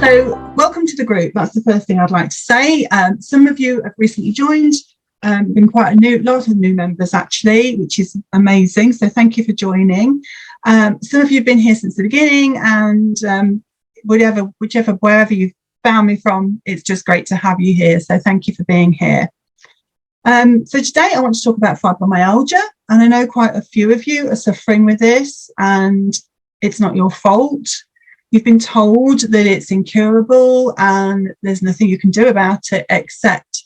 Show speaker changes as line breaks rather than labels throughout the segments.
So welcome to the group. That's the first thing I'd like to say. Some of you have recently joined, been quite a lot of new members actually, which is amazing. So thank you for joining. Some of you have been here since the beginning, and wherever you've found me from, it's just great to have you here. So thank you for being here. So today I want to talk about fibromyalgia, and I know quite a few of you are suffering with this, and it's not your fault. You've been told that it's incurable and there's nothing you can do about it except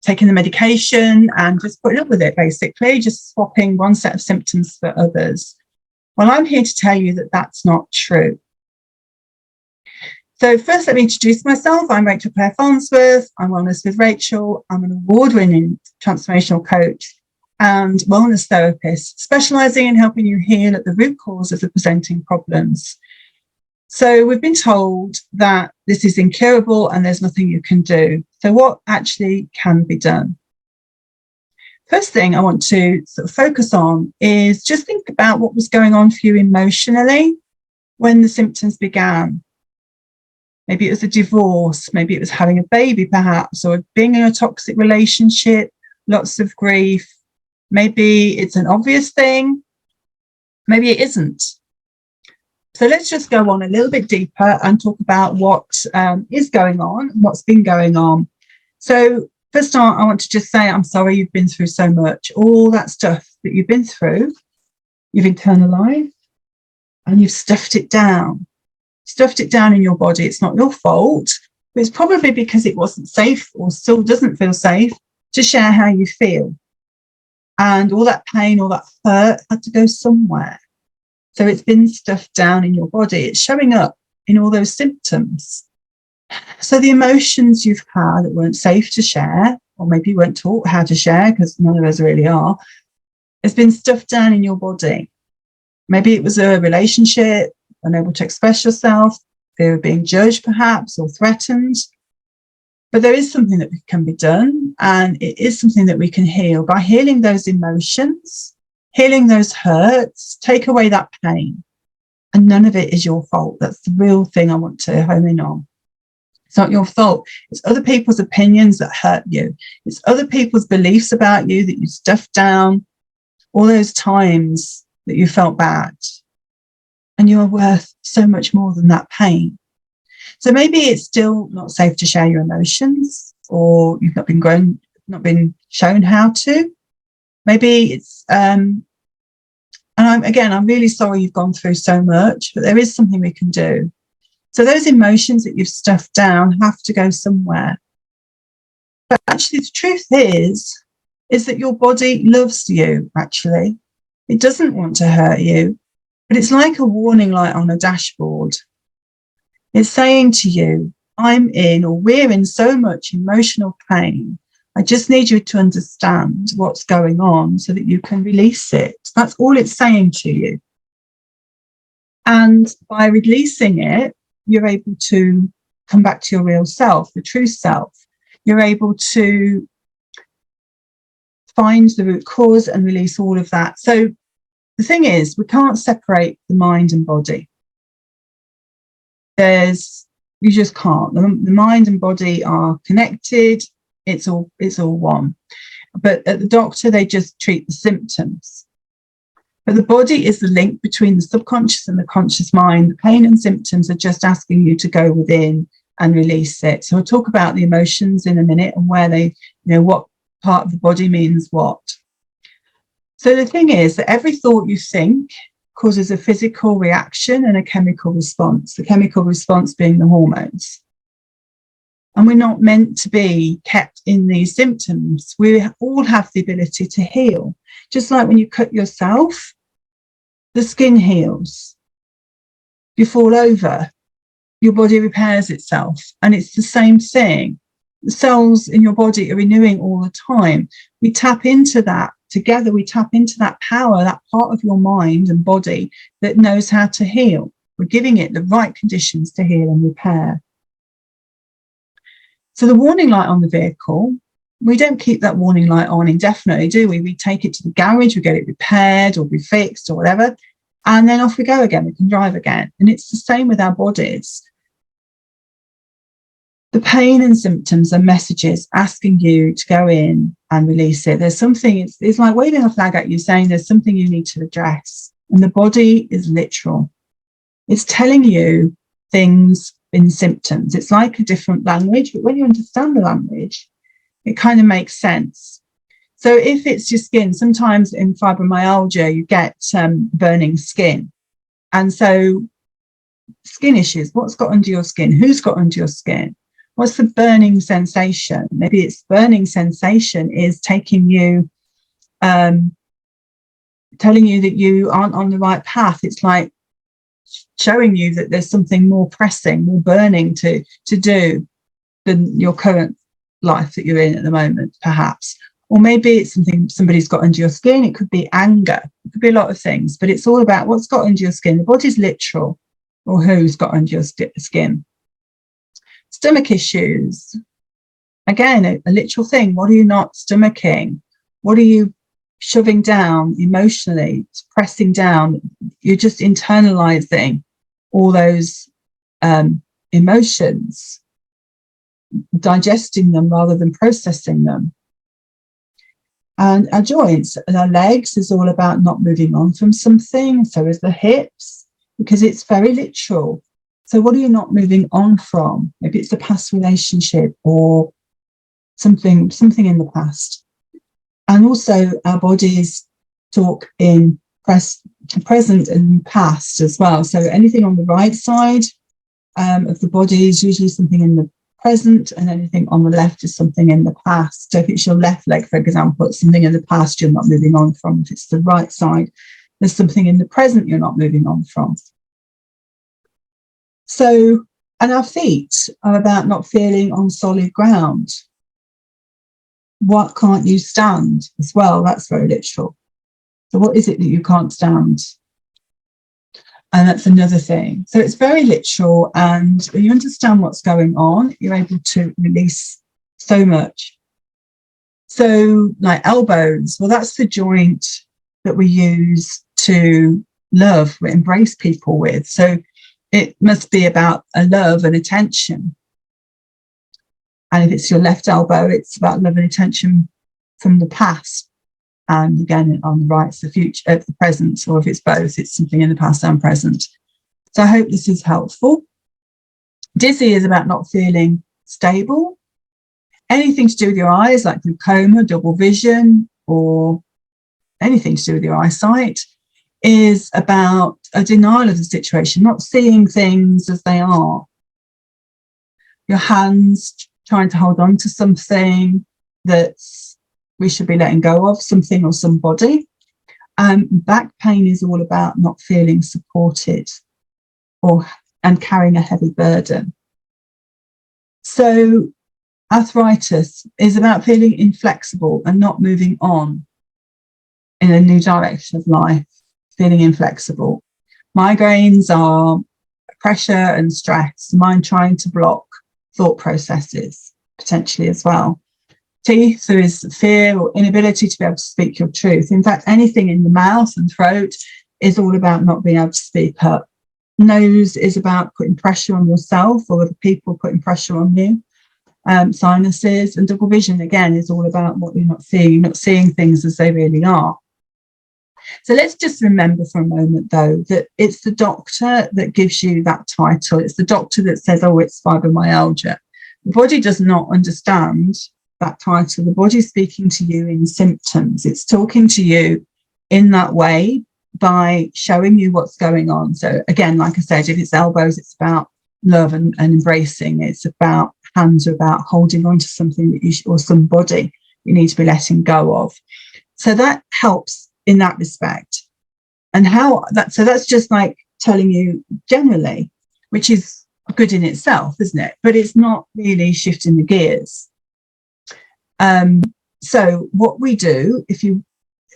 taking the medication and just putting up with it, basically, just swapping one set of symptoms for others. Well, I'm here to tell you that that's not true. So first, let me introduce myself. I'm Rachel Claire Farnsworth. I'm Wellness with Rachel. I'm an award-winning transformational coach and wellness therapist, specialising in helping you heal at the root cause of the presenting problems. So we've been told that this is incurable and there's nothing you can do. So what actually can be done? First thing I want to sort of focus on is just think about what was going on for you emotionally when the symptoms began. Maybe it was a divorce, maybe it was having a baby perhaps, or being in a toxic relationship, lots of grief. Maybe it's an obvious thing, maybe it isn't. So let's just go on a little bit deeper and talk about what is going on, what's been going on. So first I want to just say I'm sorry you've been through so much. All that stuff that you've been through, you've internalized and you've stuffed it down in your body. It's not your fault, but it's probably because it wasn't safe or still doesn't feel safe to share how you feel. And all that pain, all that hurt had to go somewhere. So it's been stuffed down in your body. It's showing up in all those symptoms. So the emotions you've had that weren't safe to share, or maybe you weren't taught how to share, because none of us really are, has been stuffed down in your body. Maybe it was a relationship, unable to express yourself, fear of being judged perhaps, or threatened. But there is something that can be done, and it is something that we can heal by healing those emotions, healing those hurts, take away that pain. And none of it is your fault. That's the real thing I want to home in on. It's not your fault. It's other people's opinions that hurt you. It's other people's beliefs about you that you stuffed down, all those times that you felt bad. And you are worth so much more than that pain. So maybe it's still not safe to share your emotions, or you've not been shown how to. Maybe it's, I'm really sorry you've gone through so much, but there is something we can do. So those emotions that you've stuffed down have to go somewhere. But actually the truth is that your body loves you, actually. It doesn't want to hurt you, but it's like a warning light on a dashboard. It's saying to you, I'm in, or we're in so much emotional pain. I just need you to understand what's going on so that you can release it. That's all it's saying to you. And by releasing it, you're able to come back to your real self, the true self. You're able to find the root cause and release all of that. So the thing is, we can't separate the mind and body. You just can't. The mind and body are connected. It's all one. But at the doctor, they just treat the symptoms. But the body is the link between the subconscious and the conscious mind. The pain and symptoms are just asking you to go within and release it. So we'll talk about the emotions in a minute and where they, what part of the body means what. So the thing is that every thought you think causes a physical reaction and a chemical response, the chemical response being the hormones. And we're not meant to be kept in these symptoms. We all have the ability to heal. Just like when you cut yourself, the skin heals. You fall over, your body repairs itself. And it's the same thing. The cells in your body are renewing all the time. We tap into that. Together, we tap into that power, that part of your mind and body that knows how to heal. We're giving it the right conditions to heal and repair. So the warning light on the vehicle, we don't keep that warning light on indefinitely, do we? We take it to the garage, we get it repaired or refixed or whatever, and then off we go again. We can drive again. And it's the same with our bodies. The pain and symptoms are messages asking you to go in and release it. There's something, it's like waving a flag at you saying there's something you need to address. And the body is literal. It's telling you things in symptoms. It's like a different language, but when you understand the language, it kind of makes sense. So if it's your skin, sometimes in fibromyalgia, you get burning skin. And so skin issues, what's got under your skin? Who's got under your skin? What's the burning sensation? Maybe it's burning sensation is taking you, telling you that you aren't on the right path. It's like showing you that there's something more pressing, more burning to do than your current life that you're in at the moment, perhaps. Or maybe it's something somebody's got under your skin. It could be anger. It could be a lot of things, but it's all about what's got under your skin. The body's literal, or who's got under your skin. Stomach issues. Again, a literal thing. What are you not stomaching? What are you shoving down emotionally, pressing down? You're just internalizing all those emotions, digesting them rather than processing them. And our joints and our legs is all about not moving on from something. So is the hips, because it's very literal. So what are you not moving on from? Maybe it's a past relationship or something in the past. And also our bodies talk in present and past as well. So anything on the right side of the body is usually something in the present, and anything on the left is something in the past. So if it's your left leg, for example, it's something in the past you're not moving on from. If it's the right side, there's something in the present you're not moving on from. So, and our feet are about not feeling on solid ground. What can't you stand as well? That's very literal. So what is it that you can't stand? And that's another thing. So it's very literal, and when you understand what's going on, you're able to release so much. So like elbows, well, that's the joint that we use to love, we embrace people with. So it must be about a love and attention. And if it's your left elbow, it's about love and attention from the past. And again, on the right, it's the future, the present, or if it's both, it's something in the past and present. So I hope this is helpful. Dizzy is about not feeling stable. Anything to do with your eyes, like glaucoma, double vision, or anything to do with your eyesight, is about a denial of the situation, not seeing things as they are. Your hands trying to hold on to something that's we should be letting go of, something or somebody. Back pain is all about not feeling supported and carrying a heavy burden. So arthritis is about feeling inflexible and not moving on in a new direction of life, feeling inflexible. Migraines are pressure and stress, mind trying to block thought processes, potentially as well. Teeth, there is fear or inability to be able to speak your truth. In fact, anything in the mouth and throat is all about not being able to speak up. Nose is about putting pressure on yourself or other people putting pressure on you. Sinuses and double vision, again, is all about what you're not seeing. You're not seeing things as they really are. So let's just remember for a moment, though, that it's the doctor that gives you that title. It's the doctor that says, oh, it's fibromyalgia. The body does not understand that title. The body's speaking to you in symptoms. It's talking to you in that way by showing you what's going on. So again, like I said, if it's elbows, it's about love and embracing. It's about hands, are about holding on to something that you or somebody you need to be letting go of. So that helps in that respect. And so that's just like telling you generally, which is good in itself, isn't it? But it's not really shifting the gears. So what we do,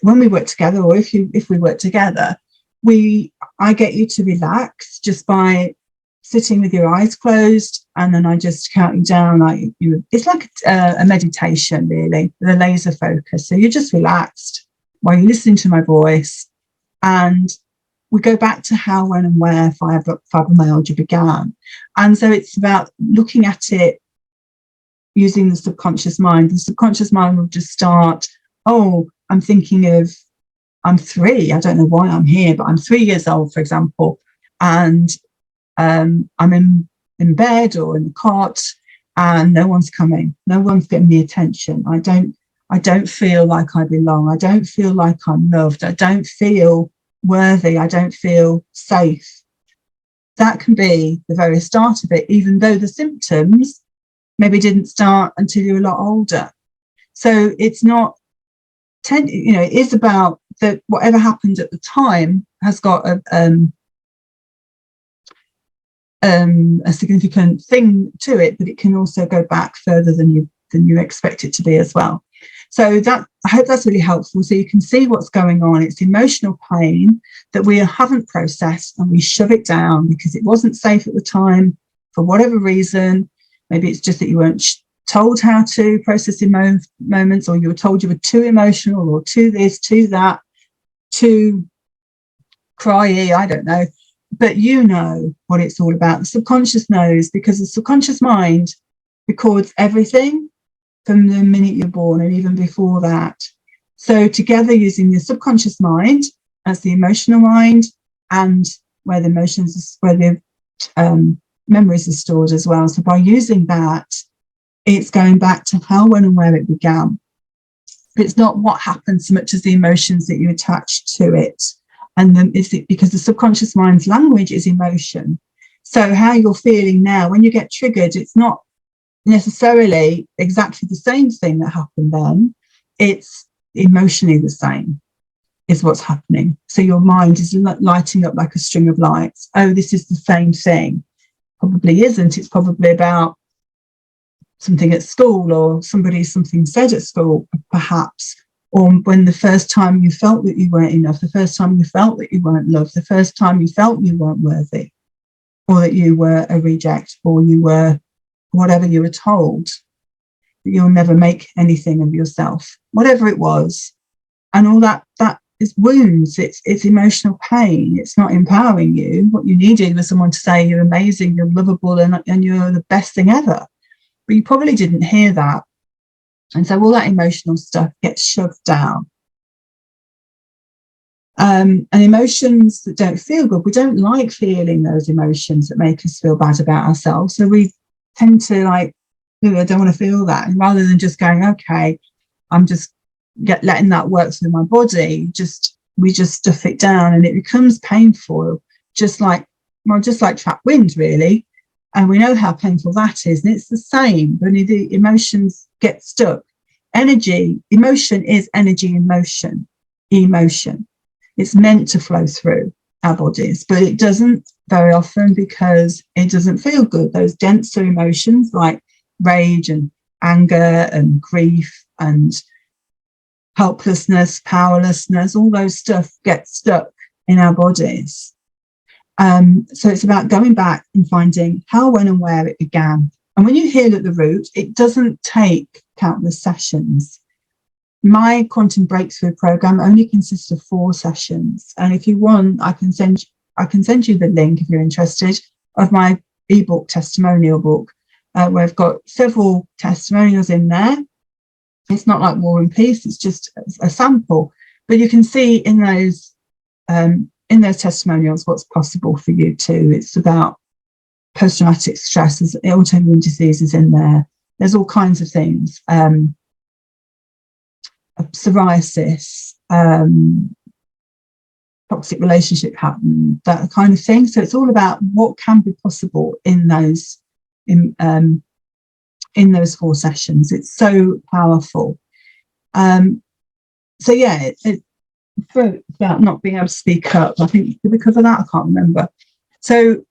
when we work together, or if we work together, I get you to relax just by sitting with your eyes closed, and then I just count you down. It's like a meditation, really, with a laser focus. So you're just relaxed while you're listening to my voice, and we go back to how, when, and where fibromyalgia began. And so it's about looking at it using the subconscious mind will just start, oh, I'm thinking of, I'm 3, I don't know why I'm here, but I'm 3 years old, for example, and I'm in bed or in the cot, and no one's coming, no one's getting the attention. I don't feel like I belong. I don't feel like I'm loved. I don't feel worthy. I don't feel safe. That can be the very start of it, even though the symptoms maybe didn't start until you're a lot older. So it's not, it is about that whatever happened at the time has got a significant thing to it, but it can also go back further than you expect it to be as well. So that, I hope that's really helpful. So you can see what's going on. It's emotional pain that we haven't processed, and we shove it down because it wasn't safe at the time for whatever reason. Maybe it's just that you weren't told how to process moments, or you were told you were too emotional, or too this, too that, too cryy, I don't know. But you know what it's all about. The subconscious knows, because the subconscious mind records everything from the minute you're born and even before that. So together, using the subconscious mind as the emotional mind, and where the emotions, where the memories are stored as well. So by using that, it's going back to how, when and where it began. It's not what happened so much as the emotions that you attach to it. And then because the subconscious mind's language is emotion. So how you're feeling now, when you get triggered, it's not necessarily exactly the same thing that happened then. It's emotionally the same is what's happening. So your mind is lighting up like a string of lights. Oh, this is the same thing. Probably isn't. It's probably about something at school, or something said at school, perhaps, or when the first time you felt that you weren't enough, the first time you felt that you weren't loved, the first time you felt you weren't worthy, or that you were a reject, or you were whatever you were told, that you'll never make anything of yourself, whatever it was. And all that is wounds. It's emotional pain. It's not empowering you. What you needed was someone to say you're amazing, you're lovable, and you're the best thing ever. But you probably didn't hear that. And so all that emotional stuff gets shoved down. And emotions that don't feel good, we don't like feeling those emotions that make us feel bad about ourselves. So we tend to I don't want to feel that. And rather than just going, okay, I'm just letting that work through my body, we just stuff it down, and it becomes painful, just like trapped wind, really. And we know how painful that is. And it's the same when the emotions get stuck. Emotion is energy in motion. Emotion. It's meant to flow through our bodies, but it doesn't very often because it doesn't feel good. Those denser emotions like rage and anger and grief and helplessness, powerlessness, all those stuff get stuck in our bodies. So it's about going back and finding how, when and where it began. And when you heal at the root, it doesn't take countless sessions. My quantum breakthrough program only consists of 4 sessions. And if you want, I can send you the link, if you're interested, of my ebook testimonial book, where I've got several testimonials in there. It's not like War and Peace, it's just a sample. But you can see in those testimonials what's possible for you too. It's about post-traumatic stress, there's autoimmune diseases in there. There's all kinds of things. Psoriasis, toxic relationship pattern, that kind of thing. So it's all about what can be possible in those 4 sessions. It's so powerful. So yeah, it's about not being able to speak up. I think did we cover that? I can't remember. So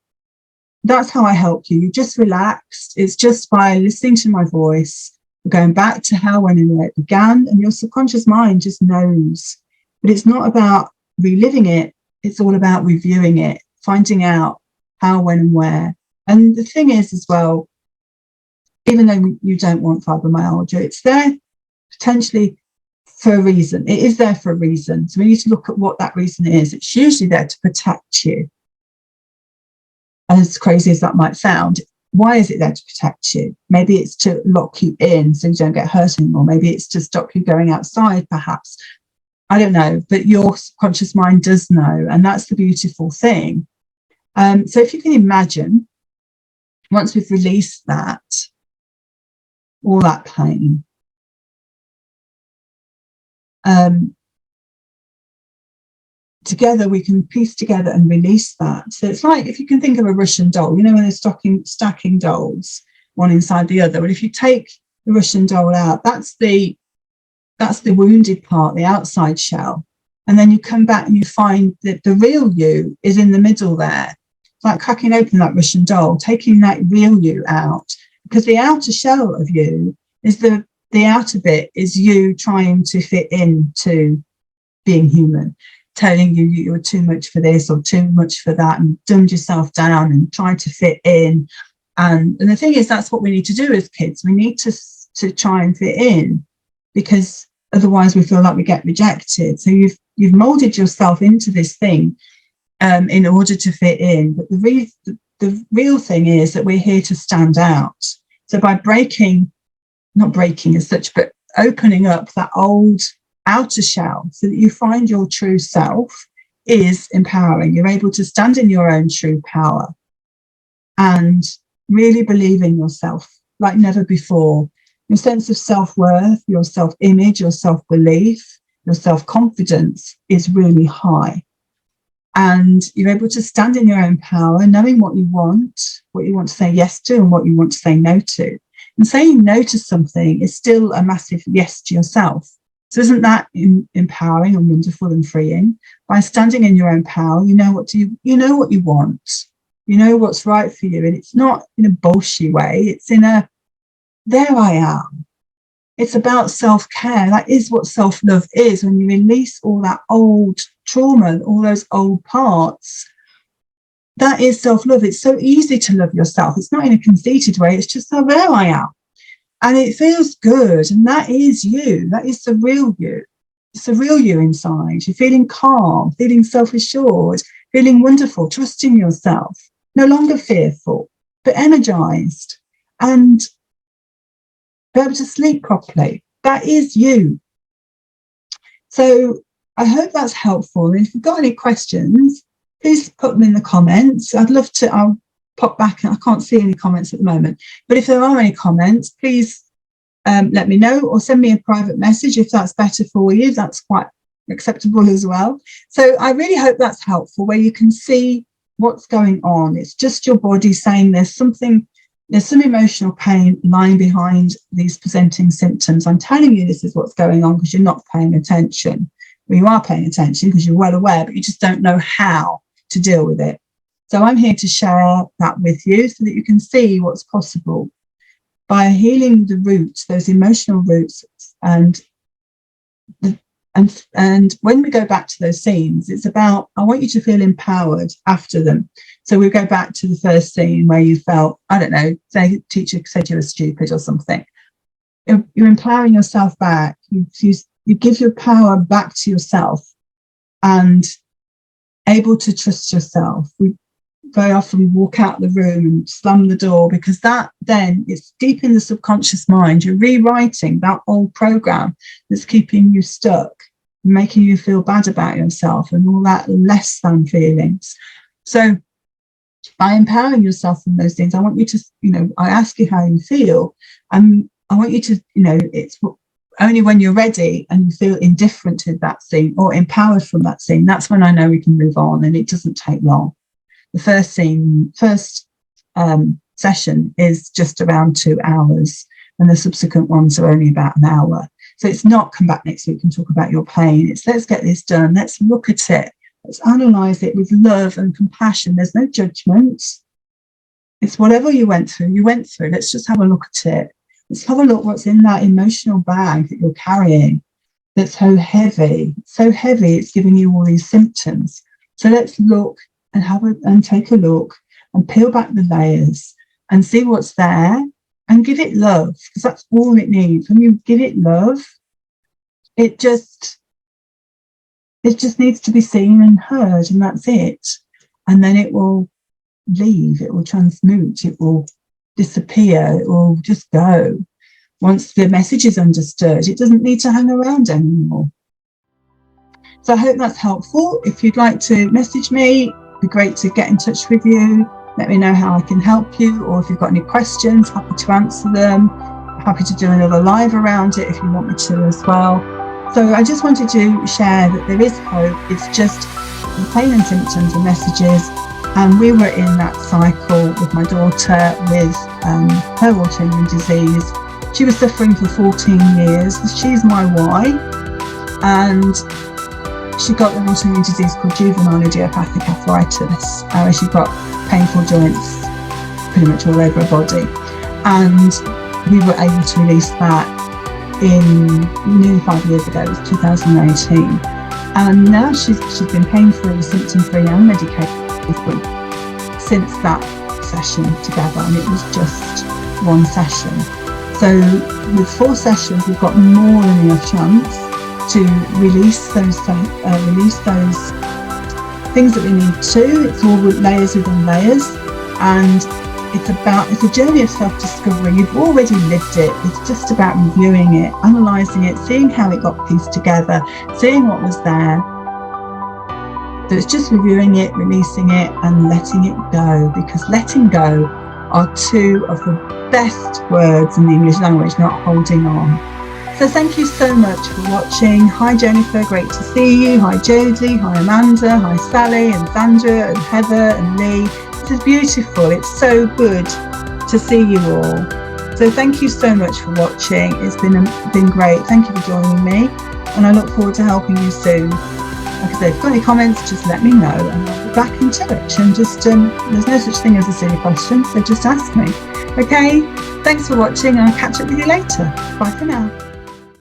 that's how I help you. You just relaxed. It's just by listening to my voice, going back to how, when and where it began, and your subconscious mind just knows. But it's not about reliving it. It's all about reviewing it, finding out how, when and where. And the thing is as well, even though you don't want fibromyalgia, it's there potentially for a reason. It is there for a reason. So we need to look at what that reason is. It's usually there to protect you. As crazy as that might sound, why is it there to protect you? Maybe it's to lock you in so you don't get hurt anymore. Maybe it's to stop you going outside, perhaps. I don't know, but your subconscious mind does know, and that's the beautiful thing. So if you can imagine, once we've released that, all that pain, together we can piece together and release that. So it's like, if you can think of a Russian doll, you know, when they're stacking dolls one inside the other. Well, if you take the Russian doll out, that's the wounded part, the outside shell. And then you come back and you find that the real you is in the middle there. It's like cracking open that Russian doll, taking that real you out, because the outer shell of you is the outer bit is you trying to fit into being human, telling you you're too much for this or too much for that, and dumbed yourself down and trying to fit in. And the thing is, that's what we need to do as kids. We need to try and fit in, because otherwise we feel like we get rejected. So you've molded yourself into this thing in order to fit in. But the real thing is that we're here to stand out. So by not breaking as such, but opening up that old outer shell so that you find your true self, is empowering. You're able to stand in your own true power and really believe in yourself like never before. Your sense of self-worth, your self-image, your self-belief, your self-confidence is really high. And you're able to stand in your own power, knowing what you want to say yes to and what you want to say no to. And saying no to something is still a massive yes to yourself. So isn't that empowering and wonderful and freeing? By standing in your own power, you know what you want. You know what's right for you. And it's not in a bullshit way. It's in a, there I am. It's about self-care. That is what self-love is. When you release all that old trauma, all those old parts, that is self-love. It's so easy to love yourself. It's not in a conceited way. It's just, oh, there I am. And it feels good. And that is you. That is the real you. It's the real you inside. You're feeling calm, feeling self-assured, feeling wonderful, trusting yourself, no longer fearful, but energized, and be able to sleep properly. That is you. So I hope that's helpful. And if you've got any questions, please put them in the comments. I'd love to, I'll pop back. I can't see any comments at the moment, but if there are any comments, please let me know, or send me a private message if that's better for you. That's quite acceptable as well. So I really hope that's helpful, where you can see what's going on. It's just your body saying there's some emotional pain lying behind these presenting symptoms. I'm telling you this is what's going on because you're not paying attention. Well, you are paying attention because you're well aware, but you just don't know how to deal with it. So I'm here to share that with you so that you can see what's possible by healing the roots, those emotional roots. And when we go back to those scenes, it's about, I want you to feel empowered after them. So we go back to the first scene where you felt, I don't know, say the teacher said you were stupid or something. You're empowering yourself back. You give your power back to yourself and able to trust yourself. We very often walk out the room and slam the door, because that then it's deep in the subconscious mind. You're rewriting that old program that's keeping you stuck, making you feel bad about yourself and all that less than feelings. So by empowering yourself from those things, I want you to, I ask you how you feel, and I want you to, it's only when you're ready and you feel indifferent to that scene or empowered from that scene, that's when I know we can move on, and it doesn't take long. The first session is just around 2 hours, and the subsequent ones are only about an hour. So it's not come back next week and talk about your pain. It's let's get this done. Let's look at it. Let's analyze it with love and compassion. There's no judgment. It's whatever you went through. Let's just have a look at it. Let's have a look what's in that emotional bag that you're carrying that's so heavy. So heavy, it's giving you all these symptoms. So let's look and take a look and peel back the layers and see what's there and give it love, because that's all it needs. When you give it love, it just needs to be seen and heard, and that's it. And then it will leave, it will transmute, it will disappear. It will just go. Once the message is understood, it doesn't need to hang around anymore. So I hope that's helpful. If you'd like to message me, it'd be great to get in touch with you. Let me know how I can help you, or if you've got any questions, happy to answer them. Happy to do another live around it if you want me to as well. So I just wanted to share that there is hope. It's just the pain and symptoms and messages. And we were in that cycle with my daughter with her autoimmune disease. She was suffering for 14 years. She's my why. And she got an autoimmune disease called juvenile idiopathic arthritis, where she got painful joints pretty much all over her body. And we were able to release that in nearly 5 years ago. It was 2018. And now she's been pain-free, symptom-free and medication-free since that session together. And it was just one session. So with 4 sessions, we've got more than enough chance to release those things that we need to. It's all layers within layers, and it's a journey of self-discovery. You've already lived it. It's just about reviewing it, analysing it, seeing how it got pieced together, seeing what was there. So it's just reviewing it, releasing it, and letting it go, because letting go are 2 of the best words in the English language, not holding on. So thank you so much for watching. Hi Jennifer, great to see you. Hi Jodie, hi Amanda, hi Sally and Sandra and Heather and Lee. This is beautiful. It's so good to see you all. So thank you so much for watching. It's been great. Thank you for joining me, and I look forward to helping you soon. Like I said, if you've got any comments, just let me know and I'll be back in touch. And just there's no such thing as a silly question, so just ask me. Okay, thanks for watching, and I'll catch up with you later. Bye for now.